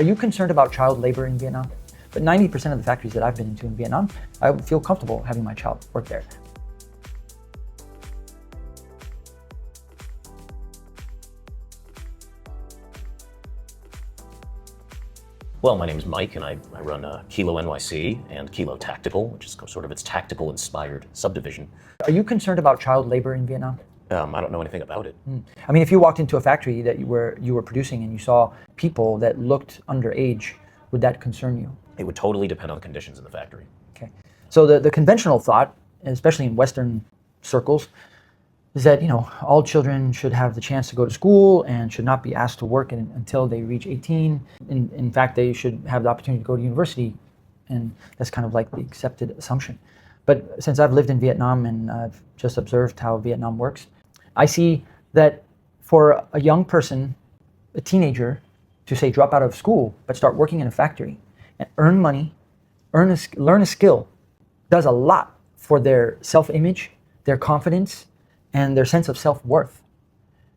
Are you concerned about child labor in Vietnam? But 90% of the factories that I've been into in Vietnam, I feel comfortable having my child work there. Well, my name is Mike, and I run Kilo NYC and Kilo Tactical, which is sort of its tactical-inspired subdivision. Are you concerned about child labor in Vietnam? I don't know anything about it. I mean, if you walked into a factory that you were producing and you saw people that looked underage, would that concern you? It would totally depend on the conditions in the factory. Okay. So the conventional thought, especially in Western circles, is that, all children should have the chance to go to school and should not be asked to work until they reach 18. In fact, they should have the opportunity to go to university, and that's kind of like the accepted assumption. But since I've lived in Vietnam and I've just observed how Vietnam works, I see that for a young person, a teenager, to say drop out of school but start working in a factory and earn money, learn a skill, does a lot for their self-image, their confidence, and their sense of self-worth.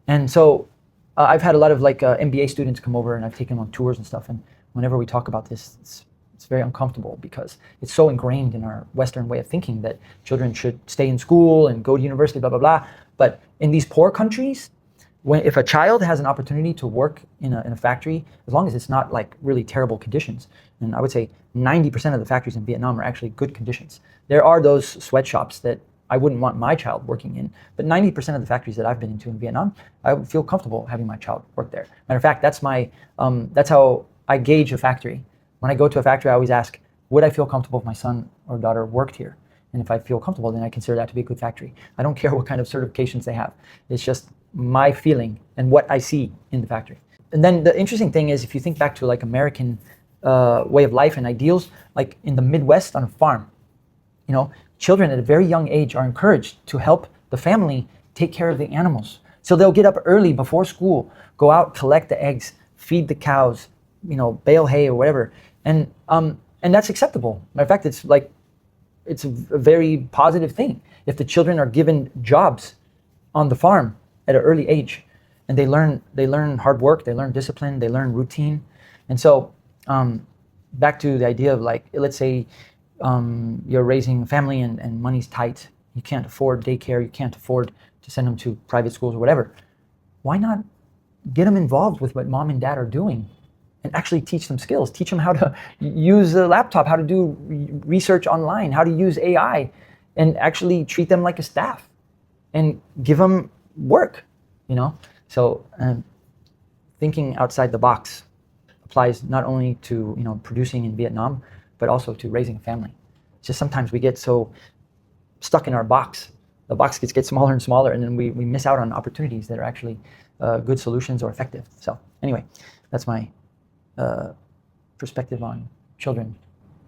And so I've had a lot of MBA students come over, and I've taken them on tours and stuff, and whenever we talk about this, it's very uncomfortable because it's so ingrained in our Western way of thinking that children should stay in school and go to university, blah, blah, blah. But in these poor countries, if a child has an opportunity to work in a factory, as long as it's not like really terrible conditions, and I would say 90% of the factories in Vietnam are actually good conditions. There are those sweatshops that I wouldn't want my child working in, but 90% of the factories that I've been into in Vietnam, I would feel comfortable having my child work there. Matter of fact, that's how I gauge a factory. When I go to a factory, I always ask, would I feel comfortable if my son or daughter worked here? And if I feel comfortable, then I consider that to be a good factory. I don't care what kind of certifications they have. It's just my feeling and what I see in the factory. And then the interesting thing is, if you think back to American way of life and ideals, like in the Midwest on a farm, children at a very young age are encouraged to help the family take care of the animals. So they'll get up early before school, go out, collect the eggs, feed the cows, bale hay or whatever. And that's acceptable. Matter of fact, it's a very positive thing. If the children are given jobs on the farm at an early age, and they learn hard work, they learn discipline, they learn routine. And so back to the idea of let's say you're raising a family and money's tight, you can't afford daycare, you can't afford to send them to private schools or whatever. Why not get them involved with what mom and dad are doing and actually teach them skills, teach them how to use a laptop, how to do research online, how to use AI, and actually treat them like a staff and give them work, So thinking outside the box applies not only to, producing in Vietnam, but also to raising a family. It's just sometimes we get so stuck in our box. The box gets smaller and smaller, and then we miss out on opportunities that are actually good solutions or effective. So anyway, that's my perspective on children.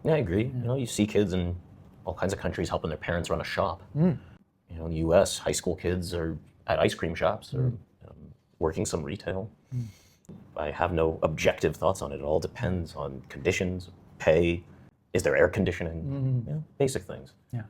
Yeah, I agree. You see kids in all kinds of countries helping their parents run a shop. In the U.S., high school kids are at ice cream shops or working some retail. I have no objective thoughts on it. It all depends on conditions, pay, is there air conditioning, basic things. Yeah.